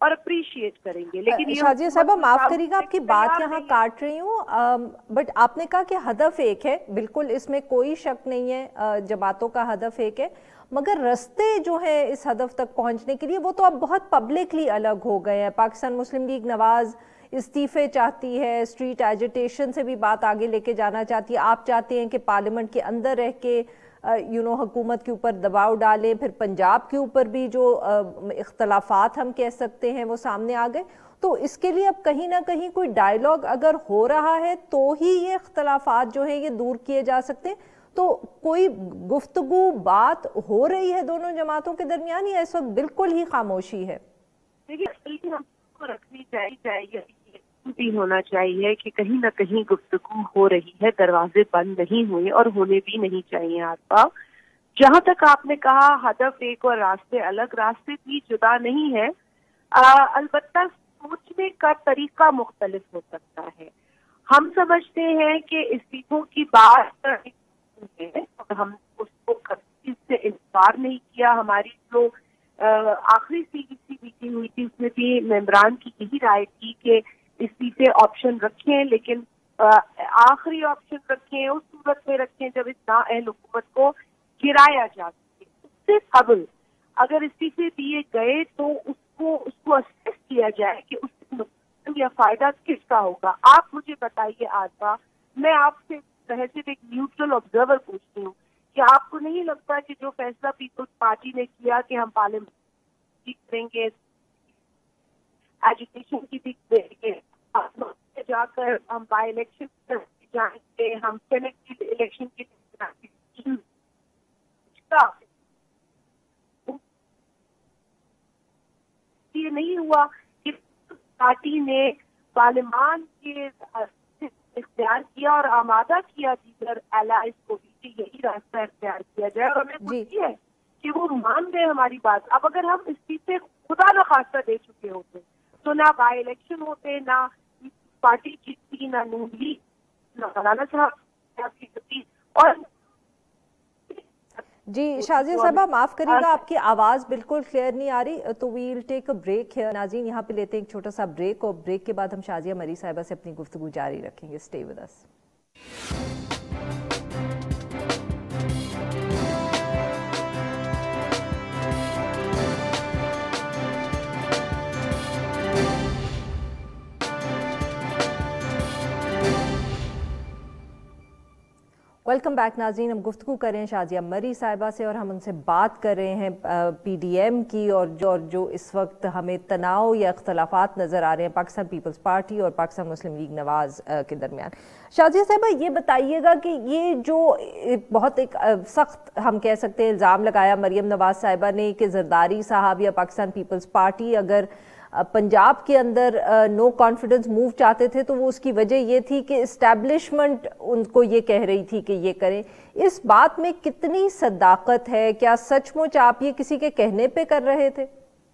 اور اپریشیٹ کریں گے. لیکن شازیہ صاحبہ معاف کریے گا آپ کی بات یہاں کاٹ رہی ہوں, بٹ آپ نے کہا کہ ہدف ایک ہے, بالکل اس میں کوئی شک نہیں ہے, جماعتوں کا ہدف ایک ہے, مگر رستے جو ہیں اس ہدف تک پہنچنے کے لیے وہ تو اب بہت پبلکلی الگ ہو گئے ہیں. پاکستان مسلم لیگ نواز استعفے چاہتی ہے, اسٹریٹ ایجیٹیشن سے بھی بات آگے لے کے جانا چاہتی ہے, آپ چاہتے ہیں کہ پارلیمنٹ کے اندر رہ کے حکومت کے اوپر دباؤ ڈالیں, پھر پنجاب کے اوپر بھی جو اختلافات ہم کہہ سکتے ہیں وہ سامنے آ گئے. تو اس کے لیے اب کہیں نہ کہیں کوئی ڈائیلاگ اگر ہو رہا ہے تو ہی یہ اختلافات جو ہیں یہ دور کیے جا سکتے ہیں. تو کوئی گفتگو بات ہو رہی ہے دونوں جماعتوں کے درمیان یا اس وقت بالکل ہی خاموشی ہے؟ دیکھیے ہم کو رکھنی چاہیے بھی ہونا چاہیے کہ کہیں نہ کہیں گفتگو ہو رہی ہے, دروازے بند نہیں ہوئے اور ہونے بھی نہیں چاہیے. عارفہ, جہاں تک آپ نے کہا ہدف ایک اور راستے الگ, راستے بھی جدا نہیں ہے, البتہ سوچنے کا طریقہ مختلف ہو سکتا ہے. ہم سمجھتے ہیں کہ استعفوں کی بات ہم اس کو کسی سے انکار نہیں کیا. ہماری جو آخری سی میٹنگ ہوئی تھی اس میں بھی ممبران کی یہی رائے تھی کہ استعفے آپشن رکھیں, لیکن آخری آپشن رکھیں, اس صورت میں رکھیں جب اس نااہل حکومت کو گرایا جا سکے. اس سے قبل اگر استعفے دیے گئے تو اس کو اسیس کیا جائے کہ اس سے نقصان یا فائدہ کس کا ہوگا. آپ مجھے بتائیے عارفہ, میں آپ سے صرف ایک نیوٹرل آبزرور پوچھتی ہوں کہ آپ کو نہیں لگتا کہ جو فیصلہ پیپلز پارٹی نے کیا کہ ہم پارلیمنٹ کریں گے, ایجوکیشن کی بھی کریں گے, جا کر ہم بائی الیکشن جائیں گے, ہم سینٹ کی الیکشن کی یہ نہیں ہوا کہ پارٹی نے پارلیمان کے اختیار کیا اور آمادہ کیا دیگر الائز کو بھی کہ یہی راستہ اختیار کیا جائے, اور ہمیں خوشی ہے کہ وہ مان گئے ہماری بات. اب اگر ہم اس چیز سے خدا نخواستہ دے چکے ہوتے تو نہ بائی الیکشن ہوتے, نہ پارٹی جیتتی, نہ نون لیگ, نہ مولانا صاحب کی, اور جی شازیہ صاحبہ معاف کریے گا آپ کی آواز بالکل کلیئر نہیں آ رہی, تو ویل ٹیک اے بریک. ناظرین یہاں پہ لیتے ہیں ایک چھوٹا سا بریک, اور بریک کے بعد ہم شازیہ مری صاحبہ سے اپنی گفتگو جاری رکھیں گے. Stay with us. Welcome back ناظرین, ہم گفتگو کر رہے ہیں شازیہ مری صاحبہ سے, اور ہم ان سے بات کر رہے ہیں پی ڈی ایم کی, اور جو اس وقت ہمیں تناؤ یا اختلافات نظر آ رہے ہیں پاکستان پیپلز پارٹی اور پاکستان مسلم لیگ نواز کے درمیان. شازیہ صاحبہ یہ بتائیے گا کہ یہ جو بہت ایک سخت ہم کہہ سکتے ہیں الزام لگایا مریم نواز صاحبہ نے کہ زرداری صاحب یا پاکستان پیپلز پارٹی اگر پنجاب کے اندر نو کانفیڈنس موو چاہتے تھے تو وہ اس کی وجہ یہ تھی کہ اسٹیبلشمنٹ ان کو یہ کہہ رہی تھی کہ یہ کریں. اس بات میں کتنی صداقت ہے؟ کیا سچ مچ آپ یہ کسی کے کہنے پہ کر رہے تھے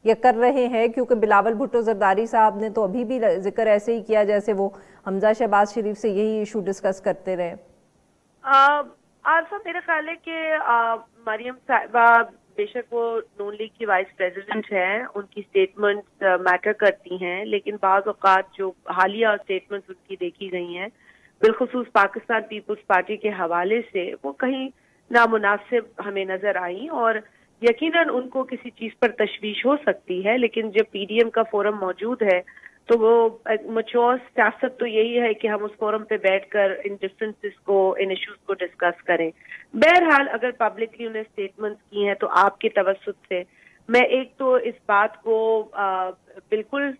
یا کر رہے ہیں؟ کیونکہ بلاول بھٹو زرداری صاحب نے تو ابھی بھی ذکر ایسے ہی کیا جیسے وہ حمزہ شہباز شریف سے یہی ایشو ڈسکس کرتے رہے. عارفہ میرا خیال ہے کہ مریم صاحبہ بے شک وہ نون لیگ کی وائس پریزیڈنٹ ہیں, ان کی سٹیٹمنٹ میٹر کرتی ہیں, لیکن بعض اوقات جو حالیہ سٹیٹمنٹس ان کی دیکھی گئی ہیں بالخصوص پاکستان پیپلز پارٹی کے حوالے سے وہ کہیں نامناسب ہمیں نظر آئیں, اور یقیناً ان کو کسی چیز پر تشویش ہو سکتی ہے. لیکن جب پی ڈی ایم کا فورم موجود ہے تو وہ میچور سیاست تو یہی ہے کہ ہم اس فورم پہ بیٹھ کر ان ڈفرینسز کو, ان ایشوز کو ڈسکس کریں. بہرحال اگر پبلکلی انہیں اسٹیٹمنٹس کی ہیں تو آپ کے توسط سے میں ایک تو اس بات کو بالکل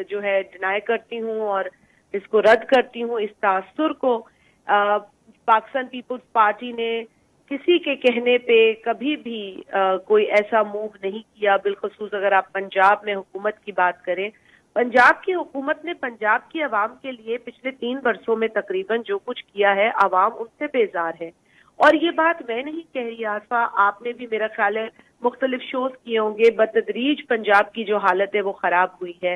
جو ہے ڈینائی کرتی ہوں اور اس کو رد کرتی ہوں, اس تاثر کو. پاکستان پیپلز پارٹی نے کسی کے کہنے پہ کبھی بھی کوئی ایسا موو نہیں کیا. بالخصوص اگر آپ پنجاب میں حکومت کی بات کریں, پنجاب کی حکومت نے پنجاب کی عوام کے لیے پچھلے 3 برسوں میں تقریباً جو کچھ کیا ہے عوام ان سے بیزار ہے. اور یہ بات میں نہیں کہہ رہی عارفہ, آپ نے بھی میرا خیال ہے مختلف شوز کیے ہوں گے. بتدریج پنجاب کی جو حالت ہے وہ خراب ہوئی ہے.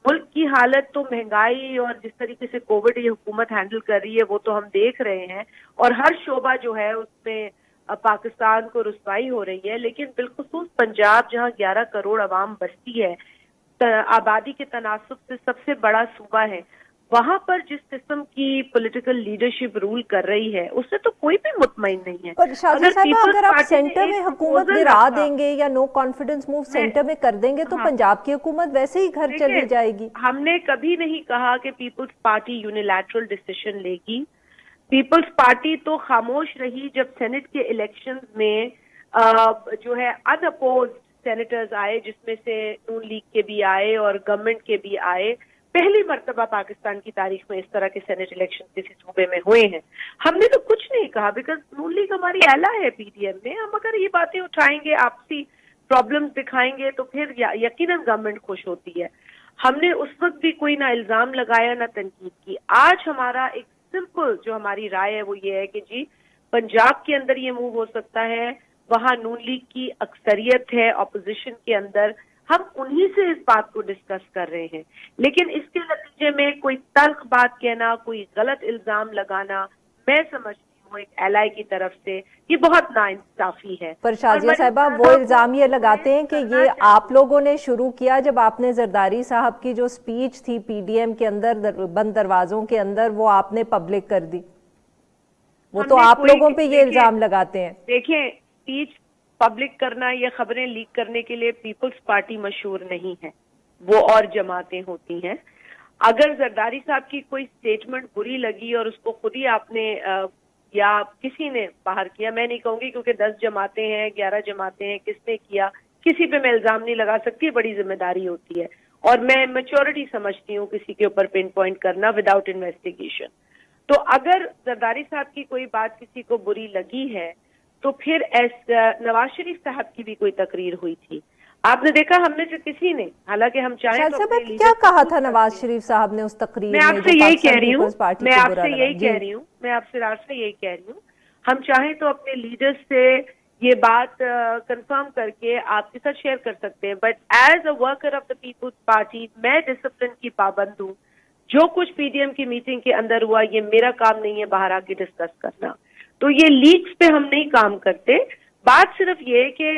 ملک کی حالت تو مہنگائی اور جس طریقے سے کووڈ یہ حکومت ہینڈل کر رہی ہے وہ تو ہم دیکھ رہے ہیں, اور ہر شعبہ جو ہے اس میں پاکستان کو رسوائی ہو رہی ہے. لیکن بالخصوص پنجاب جہاں 11 کروڑ عوام بستی ہے, آبادی کے تناسب سے سب سے بڑا صوبہ ہے، وہاں پر جس قسم کی پولیٹیکل لیڈرشپ رول کر رہی ہے اس سے تو کوئی بھی مطمئن نہیں ہے۔ پر شازیہ صاحبہ اگر آپ سینٹر میں حکومت گرا دیں گے یا نو کانفیڈنس موو سینٹر میں کر دیں گے تو پنجاب کی حکومت ویسے ہی گھر چلی جائے گی۔ ہم نے کبھی نہیں کہا کہ پیپلز پارٹی یونیلیٹرل ڈیسیشن لے گی۔ پیپلز پارٹی تو خاموش رہی جب سینٹ کے الیکشنز میں جو ہے ان اپوزڈ سینیٹرز آئے، جس میں سے نون لیگ کے بھی آئے اور گورنمنٹ کے بھی آئے۔ پہلی مرتبہ پاکستان کی تاریخ میں اس طرح کے سینٹ الیکشن کسی صوبے میں ہوئے ہیں۔ ہم نے تو کچھ نہیں کہا بیکاز نون لیگ ہماری ایلا ہے پی ڈی ایم میں۔ ہم اگر یہ باتیں اٹھائیں گے، آپسی پرابلمز دکھائیں گے تو پھر یقیناً گورنمنٹ خوش ہوتی ہے۔ ہم نے اس وقت بھی کوئی نہ الزام لگایا نہ تنقید کی۔ آج ہمارا ایک سمپل جو ہماری رائے ہے وہ یہ ہے کہ جی پنجاب کے اندر یہ موو ہو سکتا ہے، وہاں نون لیگ کی اکثریت ہے اپوزیشن کے اندر، ہم انہی سے اس بات کو ڈسکس کر رہے ہیں۔ لیکن اس کے نتیجے میں کوئی تلخ بات کہنا، کوئی غلط الزام لگانا، میں سمجھتی ہوں ایک ایلائی کی طرف سے یہ بہت ناانصافی ہے۔ پر شازیہ صاحبہ وہ الزام یہ لگاتے ہیں کہ یہ آپ لوگوں نے شروع کیا جب آپ نے زرداری صاحب کی جو سپیچ تھی پی ڈی ایم کے اندر بند دروازوں کے اندر وہ آپ نے پبلک کر دی، وہ تو آپ لوگوں پہ یہ الزام لگاتے ہیں۔ دیکھیں سپیچ پبلک کرنا یا خبریں لیک کرنے کے لیے پیپلز پارٹی مشہور نہیں ہے، وہ اور جماعتیں ہوتی ہیں۔ اگر زرداری صاحب کی کوئی سٹیٹمنٹ بری لگی اور اس کو خود ہی آپ نے یا کسی نے باہر کیا، میں نہیں کہوں گی کیونکہ 10 جماعتیں ہیں 11 جماعتیں ہیں، کس نے کیا کسی پہ میں الزام نہیں لگا سکتی، بڑی ذمہ داری ہوتی ہے اور میں میچورٹی سمجھتی ہوں کسی کے اوپر پن پوائنٹ کرنا وداؤٹ انویسٹیگیشن۔ تو اگر زرداری صاحب کی کوئی بات کسی کو بری لگی ہے تو پھر نواز شریف صاحب کی بھی کوئی تقریر ہوئی تھی، آپ نے دیکھا ہم نے سے کسی نے، حالانکہ ہم چاہیں تو کیا کہا تھا نواز شریف صاحب نے اس تقریر میں؟ میں آپ سے یہی کہہ رہی ہوں میں آپ سے یہی کہہ رہی ہوں ہم چاہیں تو اپنے لیڈر سے یہ بات کنفرم کر کے آپ کے ساتھ شیئر کر سکتے ہیں، but as a worker of the Peoples Party میں ڈسپلن کی پابند ہوں۔ جو کچھ پی ڈی ایم کی میٹنگ کے اندر ہوا یہ میرا کام نہیں ہے باہر آ کے ڈسکس کرنا، تو یہ لیکس پہ ہم نہیں کام کرتے۔ بات صرف یہ ہے کہ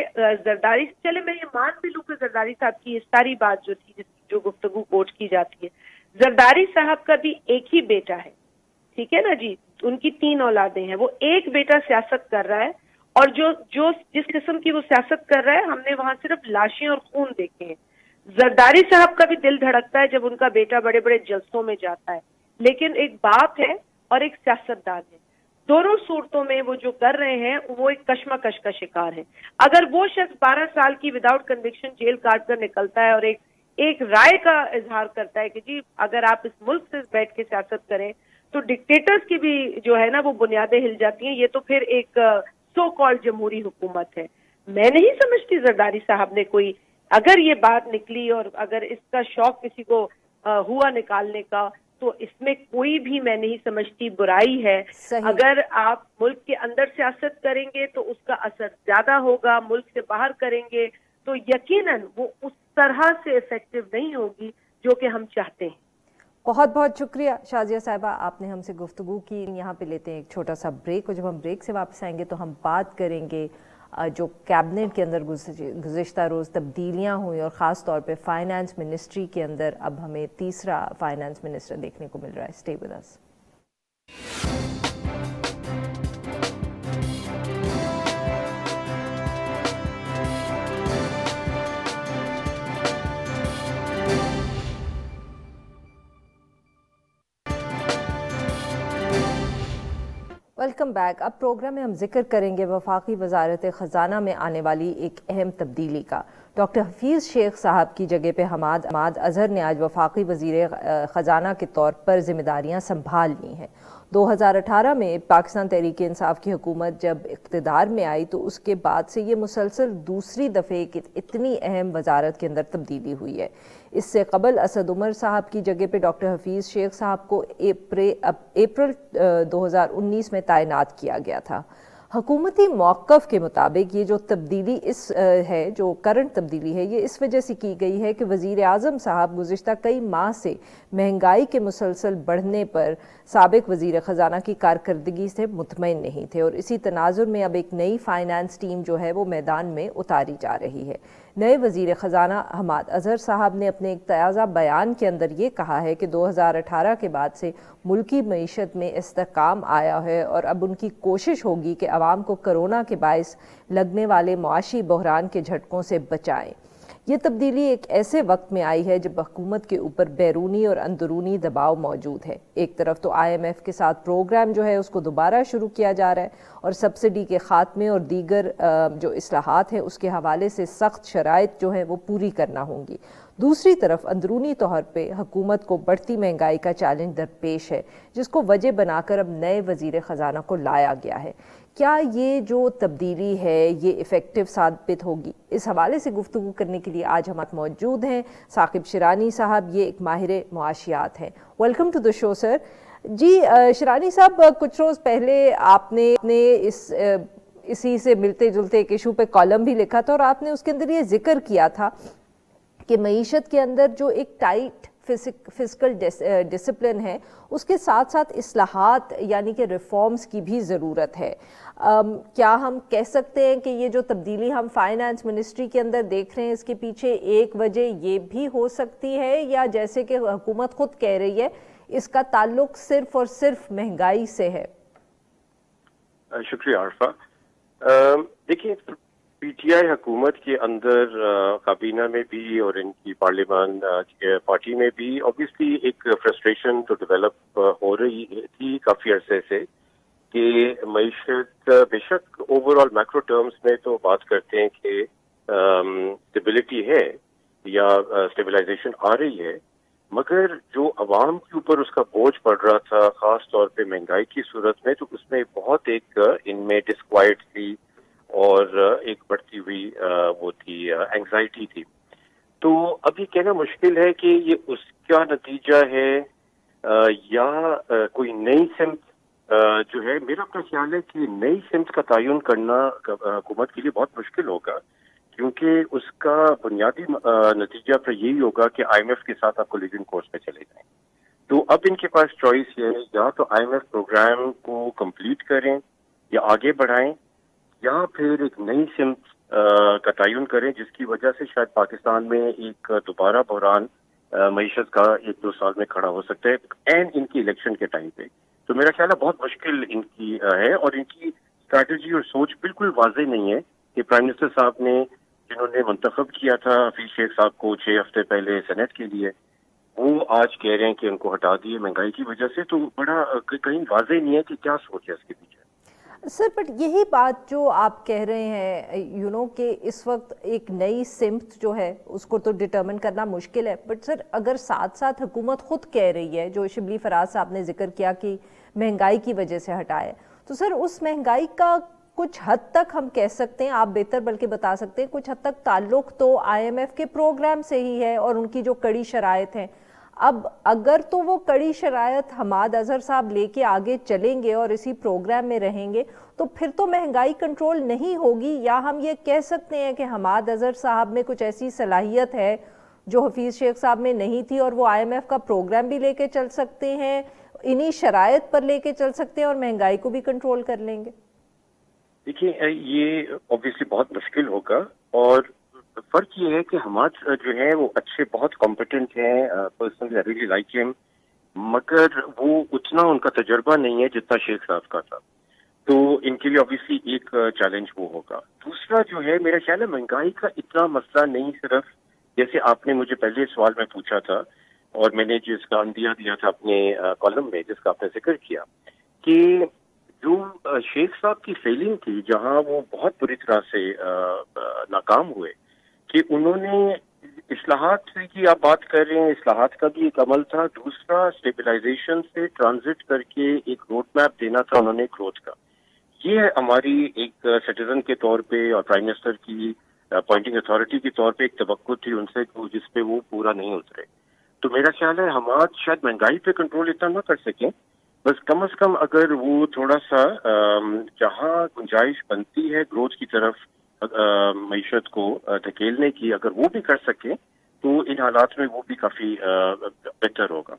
زرداری، چلے میں یہ مان بھی لوں کہ زرداری صاحب کی یہ ساری بات جو تھی جو گفتگو کوٹ کی جاتی ہے، زرداری صاحب کا بھی ایک ہی بیٹا ہے، ٹھیک ہے نا جی، ان کی 3 اولادیں ہیں، وہ ایک بیٹا سیاست کر رہا ہے اور جس قسم کی وہ سیاست کر رہا ہے ہم نے وہاں صرف لاشیں اور خون دیکھے ہیں۔ زرداری صاحب کا بھی دل دھڑکتا ہے جب ان کا بیٹا بڑے بڑے جلسوں میں جاتا ہے، لیکن ایک باپ ہے اور ایک سیاستدان ہے، دونوں صورتوں میں وہ جو کر رہے ہیں وہ ایک کشمکش کا شکار ہے۔ اگر وہ شخص 12 سال کی وداؤٹ کنوکشن جیل کاٹ کر نکلتا ہے اور ایک رائے کا اظہار کرتا ہے کہ جی اگر آپ اس ملک سے بیٹھ کے سیاست کریں تو ڈکٹیٹرز کی بھی جو ہے نا وہ بنیادیں ہل جاتی ہیں، یہ تو پھر ایک سو کالڈ جمہوری حکومت ہے۔ میں نہیں سمجھتی زرداری صاحب نے کوئی، اگر یہ بات نکلی اور اگر اس کا شوق کسی کو ہوا نکالنے کا تو اس میں کوئی بھی میں نہیں سمجھتی برائی ہے۔ اگر آپ ملک کے اندر سیاست کریں گے تو اس کا اثر زیادہ ہوگا، ملک سے باہر کریں گے تو یقیناً وہ اس طرح سے افیکٹو نہیں ہوگی جو کہ ہم چاہتے ہیں۔ بہت بہت شکریہ شازیہ صاحبہ، آپ نے ہم سے گفتگو کی۔ یہاں پہ لیتے ہیں ایک چھوٹا سا بریک، اور جب ہم بریک سے واپس آئیں گے تو ہم بات کریں گے جو کیبنٹ کے اندر گزشتہ روز تبدیلیاں ہوئی اور خاص طور پہ فائنانس منسٹری کے اندر اب ہمیں تیسرا فائنانس منسٹر دیکھنے کو مل رہا ہے۔ Stay with us. Welcome back. اب پروگرام میں ہم ذکر کریں گے وفاقی وزارت خزانہ میں آنے والی ایک اہم تبدیلی کا۔ ڈاکٹر حفیظ شیخ صاحب کی جگہ پہ حماد اظہر نے آج وفاقی وزیر خزانہ کے طور پر ذمہ داریاں سنبھال لی ہیں۔ 2018 میں پاکستان تحریک انصاف کی حکومت جب اقتدار میں آئی تو اس کے بعد سے یہ مسلسل دوسری دفعہ اتنی اہم وزارت کے اندر تبدیلی ہوئی ہے۔ اس سے قبل اسد عمر صاحب کی جگہ پہ ڈاکٹر حفیظ شیخ صاحب کو اپریل 2019 میں تعینات کیا گیا تھا۔ حکومتی موقف کے مطابق یہ جو تبدیلی ہے، جو کرنٹ تبدیلی ہے، یہ اس وجہ سے کی گئی ہے کہ وزیر اعظم صاحب گزشتہ کئی ماہ سے مہنگائی کے مسلسل بڑھنے پر سابق وزیر خزانہ کی کارکردگی سے مطمئن نہیں تھے، اور اسی تناظر میں اب ایک نئی فائنانس ٹیم جو ہے وہ میدان میں اتاری جا رہی ہے۔ نئے وزیر خزانہ حماد اظہر صاحب نے اپنے ایک تازہ بیان کے اندر یہ کہا ہے کہ 2018 کے بعد سے ملکی معیشت میں استحکام آیا ہے اور اب ان کی کوشش ہوگی کہ عوام کو کرونا کے باعث لگنے والے معاشی بحران کے جھٹکوں سے بچائیں۔ یہ تبدیلی ایک ایسے وقت میں آئی ہے جب حکومت کے اوپر بیرونی اور اندرونی دباؤ موجود ہے۔ ایک طرف تو IMF کے ساتھ پروگرام جو ہے اس کو دوبارہ شروع کیا جا رہا ہے اور سبسڈی کے خاتمے اور دیگر جو اصلاحات ہیں اس کے حوالے سے سخت شرائط جو ہیں وہ پوری کرنا ہوں گی۔ دوسری طرف اندرونی طور پہ حکومت کو بڑھتی مہنگائی کا چیلنج درپیش ہے جس کو وجہ بنا کر اب نئے وزیر خزانہ کو لایا گیا ہے۔ کیا یہ جو تبدیلی ہے یہ افیکٹو ثابت ہوگی؟ اس حوالے سے گفتگو کرنے کے لیے آج ہمارے موجود ہیں ثاقب شیرانی صاحب، یہ ایک ماہر معاشیات ہیں۔ ویلکم ٹو دی شو سر۔ جی شیرانی صاحب، کچھ روز پہلے آپ نے اسی سے ملتے جلتے ایک ایشو پہ کالم بھی لکھا تھا اور آپ نے اس کے اندر یہ ذکر کیا تھا کہ معیشت کے اندر جو ایک ٹائٹ فزیکل ڈسپلن ہے اس کے ساتھ ساتھ اصلاحات یعنی کہ ریفارمز کی بھی ضرورت ہے۔ کیا ہم کہہ سکتے ہیں کہ یہ جو تبدیلی ہم فائنانس منسٹری کے اندر دیکھ رہے ہیں اس کے پیچھے ایک وجہ یہ بھی ہو سکتی ہے، یا جیسے کہ حکومت خود کہہ رہی ہے اس کا تعلق صرف اور صرف مہنگائی سے ہے؟ شکریہ عارفہ۔ دیکھیے، پی ٹی آئی حکومت کے اندر کابینہ میں بھی اور ان کی پارلیمان پارٹی میں بھی obviously ایک فرسٹریشن تو ڈیولپ ہو رہی تھی کافی عرصے سے کہ معیشت بے شک اوور آل میکرو ٹرمز میں تو بات کرتے ہیں کہ اسٹیبلٹی ہے یا اسٹیبلائزیشن آ رہی ہے، مگر جو عوام کے اوپر اس کا بوجھ پڑ رہا تھا خاص طور پہ مہنگائی کی صورت میں، تو اس میں بہت ایک ان میں ڈسکوائٹ تھی اور ایک بڑھتی ہوئی وہ تھی اینگزائٹی تھی۔ تو اب یہ کہنا مشکل ہے کہ یہ اس کا نتیجہ ہے یا کوئی نئی سمت جو ہے۔ میرا اپنا خیال ہے کہ نئی سمت کا تعین کرنا حکومت کے لیے بہت مشکل ہوگا، کیونکہ اس کا بنیادی نتیجہ پھر یہی ہوگا کہ IMF کے ساتھ آپ کو لیڈنگ کورس پہ چلے جائیں۔ تو اب ان کے پاس چوائس یہ ہے، یا تو IMF پروگرام کو کمپلیٹ کریں یا آگے بڑھائیں، یا پھر ایک نئی سمت کا تعین کریں جس کی وجہ سے شاید پاکستان میں ایک دوبارہ بحران معیشت کا 1-2 سال میں کھڑا ہو سکتا ہے اینڈ ان کی الیکشن کے ٹائم پہ۔ تو میرا خیال ہے بہت مشکل ان کی ہے، اور ان کی اسٹریٹجی اور سوچ بالکل واضح نہیں ہے کہ پرائم منسٹر صاحب نے جنہوں نے منتخب کیا تھا حفیظ شیخ صاحب کو 6 ہفتے پہلے سینیٹ کے لیے، وہ آج کہہ رہے ہیں کہ ان کو ہٹا دیے مہنگائی کی وجہ سے۔ تو بڑا کہیں واضح نہیں ہے کہ کیا سوچ ہے اس کے پیچھے۔ سر بٹ یہی بات جو آپ کہہ رہے ہیں کہ اس وقت ایک نئی سمت جو ہے اس کو تو ڈٹرمن کرنا مشکل ہے، بٹ سر اگر ساتھ ساتھ حکومت خود کہہ رہی ہے، جو شبلی فراز صاحب نے ذکر کیا کہ مہنگائی کی وجہ سے ہٹائے، تو سر اس مہنگائی کا کچھ حد تک ہم کہہ سکتے ہیں، آپ بہتر بلکہ بتا سکتے ہیں، کچھ حد تک تعلق تو IMF کے پروگرام سے ہی ہے اور ان کی جو کڑی شرائط ہیں۔ اب اگر تو وہ کڑی شرائط حماد اظہر صاحب لے کے آگے چلیں گے اور اسی پروگرام میں رہیں گے تو پھر تو مہنگائی کنٹرول نہیں ہوگی، یا ہم یہ کہہ سکتے ہیں کہ حماد اظہر صاحب میں کچھ ایسی صلاحیت ہے جو حفیظ شیخ صاحب میں نہیں تھی اور وہ IMF کا پروگرام بھی لے کے چل سکتے ہیں، انہی شرائط پر لے کے چل سکتے ہیں اور مہنگائی کو بھی کنٹرول کر لیں گے؟ دیکھیے، یہ obviously بہت مشکل ہوگا، اور فرق یہ ہے کہ حماد جو ہیں وہ اچھے بہت کمپیٹنٹ ہیں، پرسنلی آئی ریلی لائک ہم، مگر وہ اتنا ان کا تجربہ نہیں ہے جتنا شیخ صاحب کا تھا، تو ان کے لیے obviously ایک چیلنج وہ ہوگا۔ دوسرا جو ہے میرا خیال ہے مہنگائی کا اتنا مسئلہ نہیں، صرف جیسے آپ نے مجھے پہلے سوال میں پوچھا تھا اور میں نے جس کا اندیا دیا تھا اپنے کالم میں جس کا آپ نے ذکر کیا، کہ جو شیخ صاحب کی فیلنگ تھی جہاں وہ بہت بری طرح سے ناکام ہوئے، کہ انہوں نے اصلاحات کی آپ بات کر رہے ہیں، اصلاحات کا بھی ایک عمل تھا، دوسرا اسٹیبلائزیشن سے ٹرانزٹ کر کے ایک روڈ میپ دینا تھا انہوں نے گروتھ کا۔ یہ ہماری ایک سٹیزن کے طور پہ اور پرائم منسٹر کی اپوائنٹنگ اتھارٹی کے طور پہ ایک توقع تھی ان سے، جس پہ وہ پورا نہیں اترے۔ تو میرا خیال ہے حماد شاید مہنگائی پہ کنٹرول اتنا نہ کر سکیں، بس کم از کم اگر وہ تھوڑا سا جہاں گنجائش بنتی ہے گروتھ کی طرف معیشت کو دھکیلنے کی، اگر وہ بھی کر سکیں تو ان حالات میں وہ بھی کافی بہتر ہوگا۔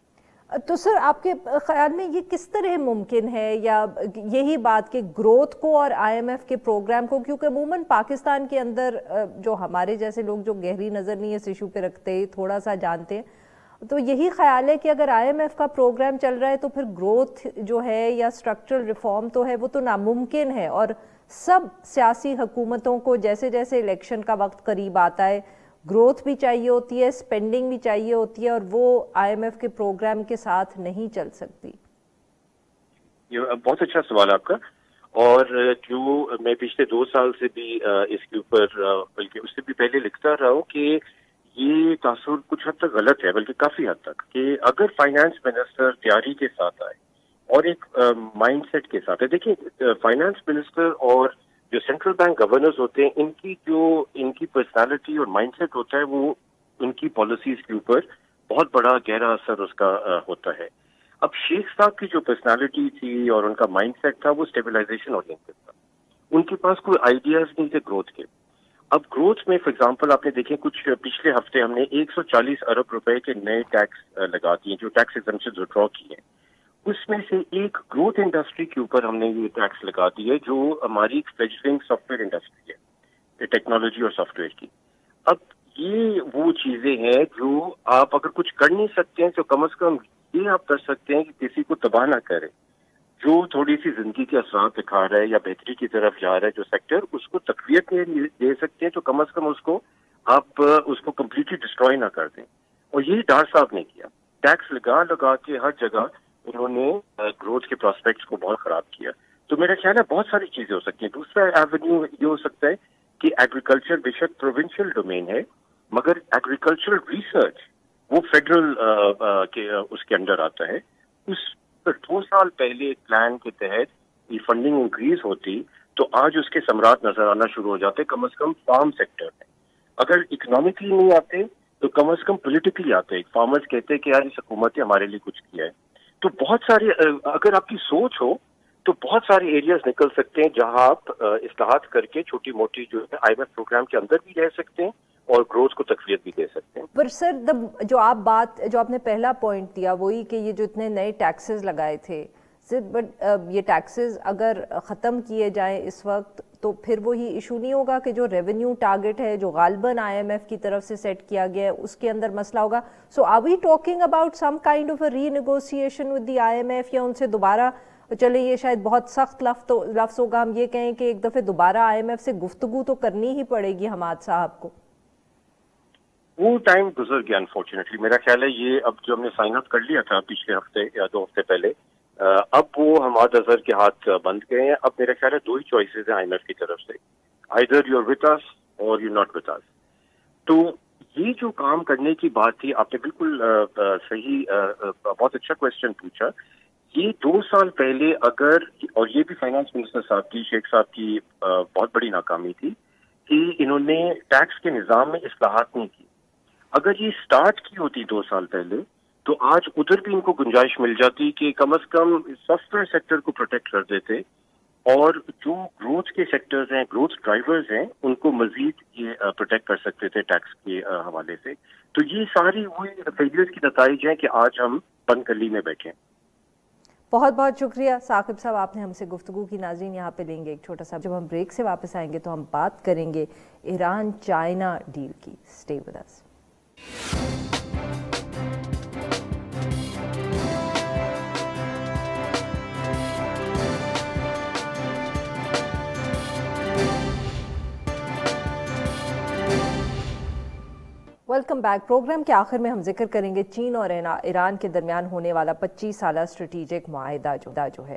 تو سر آپ کے خیال میں یہ کس طرح ممکن ہے، یا یہی بات کہ گروتھ کو اور آئی ایم ایف کے پروگرام کو، کیونکہ عموماً پاکستان کے اندر جو ہمارے جیسے لوگ جو گہری نظر نہیں اس ایشو پہ رکھتے، تھوڑا سا جانتے ہیں، تو یہی خیال ہے کہ اگر آئی ایم ایف کا پروگرام چل رہا ہے تو پھر گروتھ جو ہے یا اسٹرکچرل ریفارم تو ہے وہ تو ناممکن ہے، اور سب سیاسی حکومتوں کو جیسے جیسے الیکشن کا وقت قریب آتا ہے گروتھ بھی چاہیے ہوتی ہے، اسپینڈنگ بھی چاہیے ہوتی ہے، اور وہ آئی ایم ایف کے پروگرام کے ساتھ نہیں چل سکتی. یہ بہت اچھا سوال آپ کا، اور جو میں پچھلے 2 سال سے بھی اس کے اوپر بلکہ اس سے بھی پہلے لکھتا رہا ہوں کہ یہ تاثر کچھ حد تک غلط ہے، بلکہ کافی حد تک، کہ اگر فائنانس منسٹر تیاری کے ساتھ آئے اور ایک مائنڈ سیٹ کے ساتھ ہے. دیکھیں فائنانس منسٹر اور جو سینٹرل بینک گورنرز ہوتے ہیں، ان کی پرسنالٹی اور مائنڈ سیٹ ہوتا ہے، وہ ان کی پالیسیز کے اوپر بہت بڑا گہرا اثر اس کا ہوتا ہے. اب شیخ صاحب کی جو پرسنالٹی تھی اور ان کا مائنڈ سیٹ تھا وہ اسٹیبلائزیشن اورینٹڈ تھا. ان کے پاس کوئی آئیڈیاز نہیں تھے گروتھ کے. اب گروتھ میں فار ایگزامپل آپ نے دیکھیں کچھ پچھلے ہفتے ہم نے 140 ارب روپے کے نئے ٹیکس لگا دیے، جو ٹیکس ایگزمپشن ڈرا کی ہیں. اس میں سے ایک گروتھ انڈسٹری کے اوپر ہم نے یہ ٹیکس لگا دی ہے، جو ہماری فلیجلنگ سافٹ ویئر انڈسٹری ہے، ٹیکنالوجی اور سافٹ ویئر کی. اب یہ وہ چیزیں ہیں جو آپ اگر کچھ کر نہیں سکتے ہیں تو کم از کم یہ آپ کر سکتے ہیں کہ کسی کو تباہ نہ کرے. جو تھوڑی سی زندگی کے اثرات دکھا رہا ہے یا بہتری کی طرف جا رہا ہے جو سیکٹر، اس کو تقویت دے سکتے ہیں، تو کم از کم آپ اس کو کمپلیٹلی ڈسٹروائے نہ کر دیں. اور یہی ڈار صاحب نے کیا، ٹیکس لگا کے ہر جگہ انہوں نے گروتھ کے پراسپیکٹس کو بہت خراب کیا. تو میرا خیال ہے بہت ساری چیزیں ہو سکتی ہیں. دوسرا ایونیو یہ ہو سکتا ہے کہ ایگریکلچر بے شک پروونشل ڈومین ہے، مگر ایگریکلچرل ریسرچ وہ فیڈرل اس کے انڈر آتا ہے. اس 2 سال پہلے ایک پلان کے تحت یہ فنڈنگ انکریز ہوتی تو آج اس کے ثمرات نظر آنا شروع ہو جاتے. کم از کم فارم سیکٹر میں اگر اکنامکلی نہیں آتے تو کم از کم پولیٹیکلی آتے. فارمرز کہتے ہیں کہ یار اس حکومت نے ہمارے لیے کچھ کیا ہے. تو بہت سارے اگر آپ کی سوچ ہو تو بہت سارے ایریاز نکل سکتے ہیں جہاں آپ اصلاحات کر کے چھوٹی موٹی جو ہے آئی ایم ایف پروگرام کے اندر بھی رہ سکتے ہیں اور گروتھ کو تقویت بھی دے سکتے ہیں. پر سر جو آپ نے پہلا پوائنٹ دیا وہی کہ یہ جو اتنے نئے ٹیکسز لگائے تھے، بٹ یہ ٹیکسز اگر ختم کیے جائیں اس وقت تو پھر وہی ایشو نہیں ہوگا کہ جو ریونیو ٹارگٹ ہے جو غالباً آئی ایم ایف کی طرف سے سیٹ کیا گیا ہے اس کے اندر مسئلہ ہوگا. So are we talking about some kind of a renegotiation with the I M F, یا ان سے دوبارہ چلے یہ شاید بہت سخت لفظ ہوگا ہم یہ کہیں کہ ایک دفعہ دوبارہ آئی ایم ایف سے گفتگو تو کرنی ہی پڑے گی حماد صاحب کو؟ وہ ٹائم گزر گیا انفارچونیٹلی. میرا خیال ہے یہ اب جو ہم نے سائن اپ کر لیا تھا پچھلے ہفتے یا 2 ہفتے پہلے، اب وہ حماد اظہر کے ہاتھ بند گئے ہیں. اب میرا خیال ہے 2 ہی چوائسیز ہیں آئی ایم ایف کی طرف سے، آئیدر یو آر وتھ اس اور یو ناٹ وتھ اس. تو یہ جو کام کرنے کی بات تھی، آپ نے بالکل صحیح بہت اچھا کوشچن پوچھا. یہ 2 سال پہلے اگر، اور یہ بھی فائنانس منسٹر صاحب کی، شیخ صاحب کی بہت بڑی ناکامی تھی کہ انہوں نے ٹیکس کے نظام میں اصلاحات نہیں کی. اگر یہ سٹارٹ کی ہوتی 2 سال پہلے تو آج ادھر بھی ان کو گنجائش مل جاتی کہ کم از کم سافٹ ویئر سیکٹر کو پروٹیکٹ کر دیتے، اور جو گروتھ کے سیکٹرز ہیں، گروتھ ڈرائیورز ہیں، ان کو مزید یہ پروٹیکٹ کر سکتے تھے ٹیکس کے حوالے سے. تو یہ ساری وہی فیلئرز کی نتائج ہیں کہ آج ہم بند کلی میں بیٹھے ہیں. بہت بہت شکریہ ثاقب صاحب، آپ نے ہم سے گفتگو کی. ناظرین یہاں پہ لیں گے ایک چھوٹا سا، جب ہم بریک سے واپس آئیں گے تو ہم بات کریں گے ایران چائنا ڈیل کی. Stay with us. Welcome back. Programme کے آخر میں ہم ذکر کریں گے چین اور ایران کے درمیان ہونے والا 25 سالہ اسٹریٹجک معاہدہ جو ہے.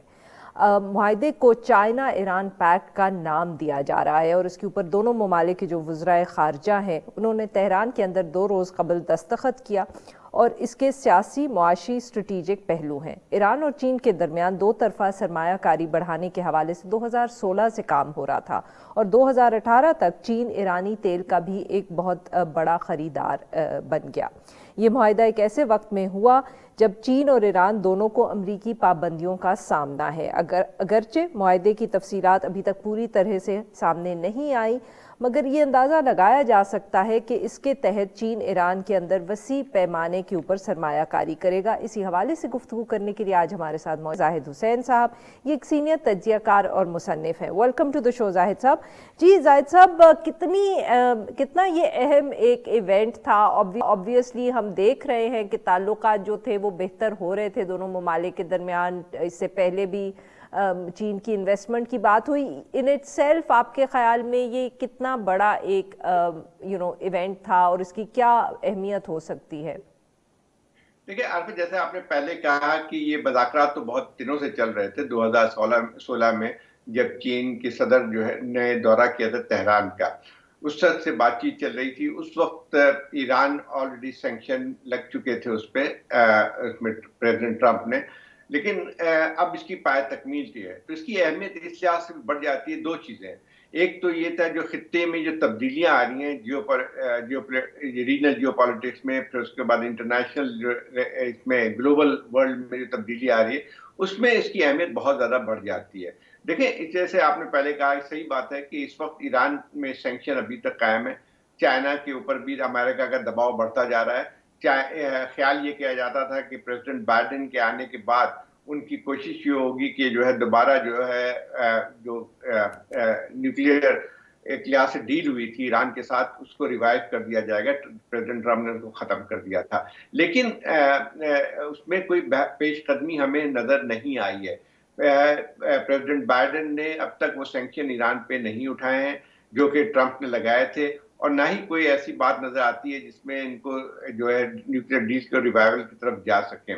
معاہدے کو چائنا ایران پیکٹ کا نام دیا جا رہا ہے، اور اس کے اوپر دونوں ممالک کے جو وزرائے خارجہ ہیں انہوں نے تہران کے اندر 2 روز قبل دستخط کیا، اور اس کے سیاسی، معاشی، اسٹریٹجک پہلو ہیں. ایران اور چین کے درمیان 2 طرفہ سرمایہ کاری بڑھانے کے حوالے سے 2016 سے کام ہو رہا تھا، اور 2018 تک چین ایرانی تیل کا بھی ایک بہت بڑا خریدار بن گیا. یہ معاہدہ ایک ایسے وقت میں ہوا جب چین اور ایران دونوں کو امریکی پابندیوں کا سامنا ہے۔ اگرچہ معاہدے کی تفصیلات ابھی تک پوری طرح سے سامنے نہیں آئی، مگر یہ اندازہ لگایا جا سکتا ہے کہ اس کے تحت چین ایران کے اندر وسیع پیمانے کے اوپر سرمایہ کاری کرے گا۔ اسی حوالے سے گفتگو کرنے کے لیے آج ہمارے ساتھ موجود زاہد حسین صاحب، یہ ایک سینئر تجزیہ کار اور مصنف ہیں۔ ویلکم ٹو دی شو زاہد صاحب۔ جی زاہد صاحب، کتنا یہ اہم ایک ایونٹ تھا؟ obviously ہم دیکھ رہے ہیں کہ تعلقات جو تھے وہ بہتر ہو رہے تھے دونوں ممالک کے درمیان، اس سے پہلے بھی چین کی انویسٹمنٹ کی بات ہوئی۔ ان اٹ سیلف آپ کے خیال میں یہ کتنا بڑا ایک ایونٹ تھا اور اس کی کیا اہمیت ہو سکتی ہے؟ دیکھیں عارفہ، جیسے آپ نے پہلے کہا کہ یہ مذاکرات تو بہت دنوں سے چل رہے تھے۔ 2016 میں جب چین کے صدر جو ہے نے دورہ کیا تھا تہران کا، اس وقت سے بات چیت چل رہی تھی۔ اس وقت ایران آلریڈی سینکشن لگ چکے تھے اس پہ، اس میں پریزیڈنٹ ٹرمپ نے، لیکن اب اس کی پایہ تکمیل کی ہے تو اس کی اہمیت اس لحاظ سے بڑھ جاتی ہے۔ دو چیزیں، ایک تو یہ تھا جو خطے میں جو تبدیلیاں آ رہی ہیں ریجنل جیو پالیٹکس میں، پھر اس کے بعد انٹرنیشنل اس میں گلوبل ورلڈ میں جو تبدیلی آ رہی ہے، اس میں اس کی اہمیت بہت زیادہ بڑھ جاتی ہے۔ دیکھیں جیسے آپ نے پہلے کہا، صحیح بات ہے کہ اس وقت ایران میں سینکشن ابھی تک قائم ہے۔ چائنا کے اوپر بھی امریکہ کا دباؤ بڑھتا جا رہا ہے۔ خیال یہ کیا جاتا تھا کہ پریزیڈنٹ بائیڈن کے آنے کے بعد ان کی کوشش یہ ہوگی کہ جو ہے دوبارہ جو ہے جو نیوکلیئر ایک لحاظ سے ڈیل ہوئی تھی ایران کے ساتھ، اس کو ریوائیو کر دیا جائے گا۔ پریزیڈنٹ ٹرمپ نے اس کو ختم کر دیا تھا، لیکن اس میں کوئی پیش قدمی ہمیں نظر نہیں آئی ہے۔ پریزیڈنٹ بائیڈن نے اب تک وہ سینکشن ایران پہ نہیں اٹھائے ہیں جو کہ ٹرمپ نے لگائے تھے، اور نہ ہی کوئی ایسی بات نظر آتی ہے جس میں ان کو جو ہے نیوکلیئر ڈیل کے ریوائیول کی طرف جا سکیں۔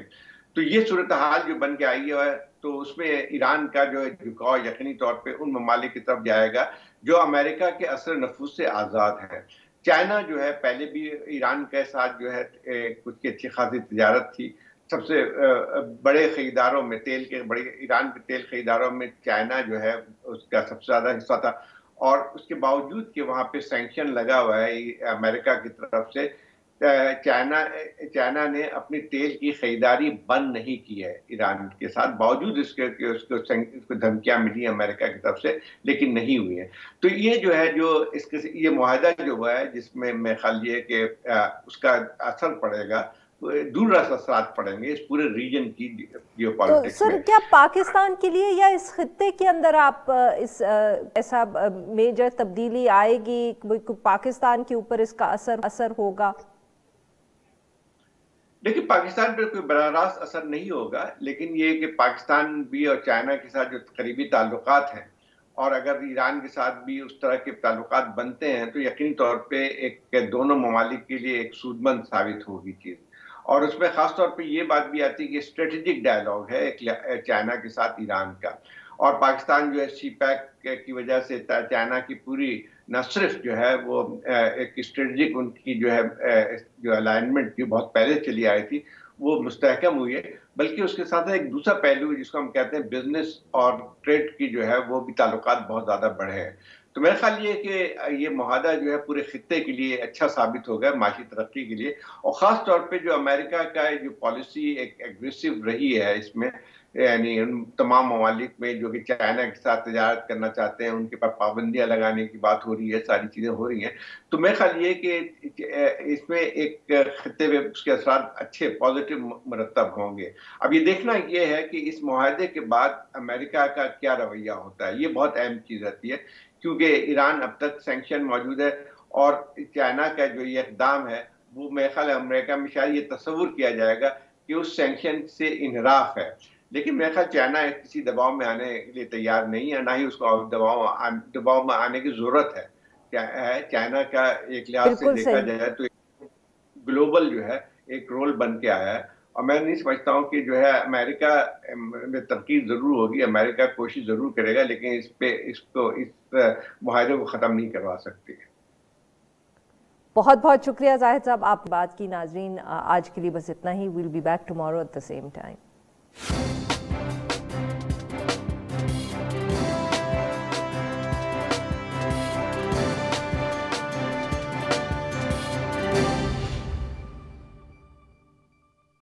تو یہ صورتحال جو بن کے آئی ہے، تو اس میں ایران کا جو ہے جھکاؤ یقینی طور پہ ان ممالک کی طرف جائے گا جو امریکہ کے اثر نفوذ سے آزاد ہیں۔ چائنا جو ہے پہلے بھی ایران کے ساتھ جو ہے کچھ کی اچھی خاصی تجارت تھی۔ سب سے بڑے خریداروں میں ایران کے تیل خریداروں میں چائنا جو ہے اس کا سب سے زیادہ حصہ تھا، اور اس کے باوجود کہ وہاں پہ سینکشن لگا ہوا ہے امریکہ کی طرف سے، چائنا نے اپنی تیل کی خریداری بند نہیں کی ہے ایران کے ساتھ، باوجود اس کے کہ اس کو دھمکیاں ملی امریکہ کی طرف سے، لیکن نہیں ہوئی ہیں۔ تو یہ جو ہے یہ معاہدہ جو ہوا ہے، جس میں میں خیال یہ کہ اس کا اثر پڑے گا، دور رس اثرات پڑیں گے اس پورے ریجن کی جیو پالیٹکس میں۔ سر، کیا پاکستان کے لیے یا اس خطے کے اندر آپ ایسا میجر تبدیلی آئے گی، پاکستان کے اوپر اس کا اثر ہوگا؟ لیکن پاکستان پر کوئی براہ راست اثر نہیں ہوگا، لیکن یہ کہ پاکستان بھی اور چائنا کے ساتھ جو قریبی تعلقات ہیں، اور اگر ایران کے ساتھ بھی اس طرح کے تعلقات بنتے ہیں، تو یقینی طور پہ ایک دونوں ممالک کے لیے ایک سود مند ثابت ہوگی چیز۔ اور اس میں خاص طور پہ یہ بات بھی آتی ہے کہ اسٹریٹجک ڈائیلاگ ہے چائنا کے ساتھ ایران کا، اور پاکستان جو ہے سی پیک کی وجہ سے چائنا کی پوری نہ صرف جو ہے وہ ایک اسٹریٹجک ان کی جو ہے جو الائنمنٹ جو بہت پہلے چلی آئی تھی وہ مستحکم ہوئی ہے، بلکہ اس کے ساتھ ایک دوسرا پہلو جس کو ہم کہتے ہیں بزنس اور ٹریڈ کی جو ہے وہ بھی تعلقات بہت زیادہ بڑھے ہیں۔ تو میرا خیال یہ کہ یہ معاہدہ جو ہے پورے خطے کے لیے اچھا ثابت ہوگا، معاشی ترقی کے لیے، اور خاص طور پہ جو امریکہ کا جو پالیسی ایک ایگریسو رہی ہے اس میں، یعنی ان تمام ممالک میں جو کہ چائنا کے ساتھ تجارت کرنا چاہتے ہیں ان کے پر پابندیاں لگانے کی بات ہو رہی ہے، ساری چیزیں ہو رہی ہیں۔ تو میرا خیال یہ کہ اس میں ایک خطے میں اس کے اثرات اچھے پازیٹیو مرتب ہوں گے۔ اب یہ دیکھنا یہ ہے کہ اس معاہدے کے بعد امریکہ کا کیا رویہ ہوتا ہے، یہ بہت اہم چیز رہتی ہے، کیونکہ ایران اب تک سینکشن موجود ہے، اور چائنا کا جو یہ اقدام ہے وہ میرے خیال ہے امریکہ میں شاید یہ تصور کیا جائے گا کہ اس سینکشن سے انحراف ہے، لیکن میرے خیال چائنا کسی دباؤ میں آنے کے لیے تیار نہیں ہے، نہ ہی اس کو دباؤ میں آنے کی ضرورت ہے۔ چائنا کا ایک لحاظ سے دیکھا جائے تو گلوبل جو ہے ایک رول بن کے آیا ہے، اور میں نہیں سمجھتا ہوں کہ جو ہے امریکہ میں تنقید ضرور ہوگی، امریکہ کوشش ضرور کرے گا، لیکن اس معاہدے کو ختم نہیں کروا سکتے۔ بہت بہت شکریہ زاہد صاحب، آپ بات کی۔ ناظرین آج کے لیے بس اتنا ہی، we'll be back tomorrow at the same time.